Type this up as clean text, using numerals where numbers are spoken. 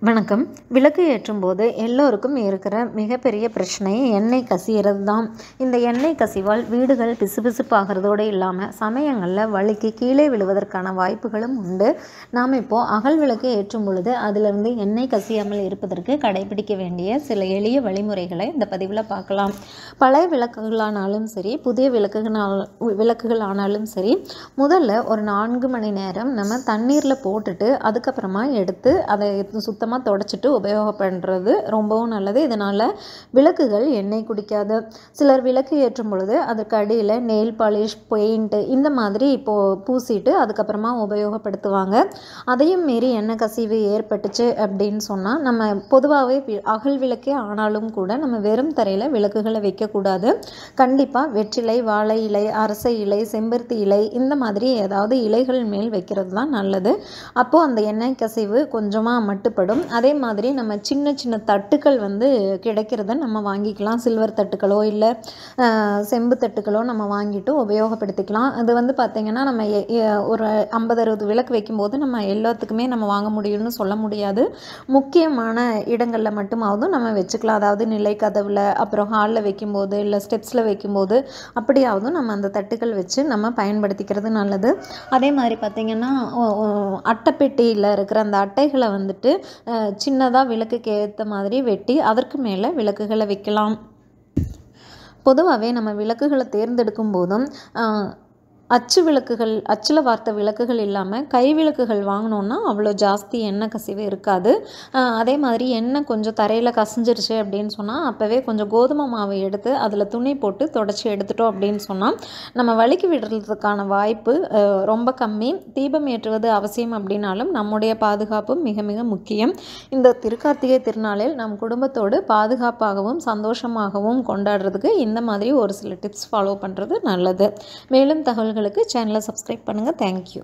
வணக்கம். விளக்கு ஏற்றும்போது எல்லோருக்கும் இருக்கிற மிகப்பெரிய பிரச்சனை எண்ணெய் கசிகிறது தான். இந்த எண்ணெய் கசிவால் வீடுகள் பிசுபிசுப்பாகிறதோடு இல்லாமல் சமயங்களில் வழுக்கி கீழே விழுவதற்கான வாய்ப்புகளும் உண்டு. நாம் இப்போது அகல் விளக்கு ஏற்றும் பொழுது அதிலிருந்து எண்ணெய் கசியாமல் இருப்பதற்கு கடைபிடிக்க வேண்டிய சில எளிய வழிமுறைகளை இந்த பதிவில் பார்க்கலாம். பழைய விளக்குகளானாலும் சரி, புதிய விளக்குகள் ஆனாலும் சரி, முதல்ல ஒரு 4 மணி நேரம் நம்ம தண்ணீரில் போட்டுட்டு அதுக்கப்புறமா எடுத்து அதை சுத்தமாக தொடச்சிட்டு உபயோகப்படுறது ரொம்பவும் நல்லது. இதனால் விளக்குகள் எண்ணெய் குடிக்காது. சிலர் விளக்கு ஏற்றும் பொழுது அதற்கு அடியில் நெயில் பாலிஷ், பெயிண்ட் இந்த மாதிரி இப்போது பூசிட்டு அதுக்கப்புறமா உபயோகப்படுத்துவாங்க. அதையும் மீறி எண்ணெய் கசிவு ஏற்பட்டுச்சு அப்படின்னு சொன்னால் நம்ம பொதுவாகவே அகல் விளக்கே ஆனாலும் கூட நம்ம வெறும் தரையில் விளக்குகளை வைக்கக்கூடாது. கண்டிப்பாக வெற்றிலை, வாழை இலை, அரசை இலை, செம்பருத்தி இலை இந்த மாதிரி ஏதாவது இலைகள் மேல் வைக்கிறது தான் நல்லது. அப்போது அந்த எண்ணெய் கசிவு கொஞ்சமாக மட்டுப்படும். அதே மாதிரி நம்ம சின்ன சின்ன தட்டுக்கள் கிடைக்கிறத நம்ம வாங்கிக்கலாம். சில்வர் தட்டுக்களோ இல்லை செம்பு தட்டுக்களோ நம்ம வாங்கிட்டு உபயோகப்படுத்திக்கலாம். அது பார்த்திங்கன்னா நம்ம ஒரு 50-60 விளக்கு வைக்கும்போது நம்ம எல்லாத்துக்குமே நம்ம வாங்க முடியும்னு சொல்ல முடியாது. முக்கியமான இடங்களில் மட்டுமாவது நம்ம வச்சுக்கலாம். அதாவது நிலை கதவில், அப்புறம் ஹாலில் வைக்கும்போது, இல்லை ஸ்டெப்ஸில் வைக்கும்போது அப்படியாவது நம்ம அந்த தட்டுக்கள் வச்சு நம்ம பயன்படுத்திக்கிறது நல்லது. அதே மாதிரி பார்த்திங்கன்னா அட்டைப்பெட்டியில் இருக்கிற அந்த அட்டைகளை சின்னதாக விளக்குக்கு ஏற்ற மாதிரி வெட்டி அதற்கு மேலே விளக்குகளை வைக்கலாம். பொதுவாகவே நம்ம விளக்குகளை தேர்ந்தெடுக்கும் போதும் அச்சு விளக்குகள், அச்சில் வார்த்த விளக்குகள் இல்லாமல் கை விளக்குகள் வாங்கினோன்னா அவ்வளோ ஜாஸ்தி எண்ணெய் கசிவு இருக்காது. அதே மாதிரி எண்ணெய் கொஞ்சம் தரையில் கசிஞ்சிருச்சு அப்படின்னு சொன்னால் அப்போவே கொஞ்சம் கோதுமை மாவு எடுத்து அதில் துணி போட்டு தொடச்சி எடுத்துட்டோம் அப்படின்னு சொன்னால் நம்ம வழுக்கி விடுறதுக்கான வாய்ப்பு ரொம்ப கம்மி. தீபம் ஏற்றுவது அவசியம் அப்படின்னாலும் நம்முடைய பாதுகாப்பு மிக மிக முக்கியம். இந்த திருக்கார்த்திகை திருநாளில் நம் குடும்பத்தோடு பாதுகாப்பாகவும் சந்தோஷமாகவும் கொண்டாடுறதுக்கு இந்த மாதிரி ஒரு சில டிப்ஸ் ஃபாலோ பண்ணுறது நல்லது. மேலும் தகவல்களுக்கு சேனலை சப்ஸ்கிரைப் பண்ணுங்கள். தேங்க்யூ.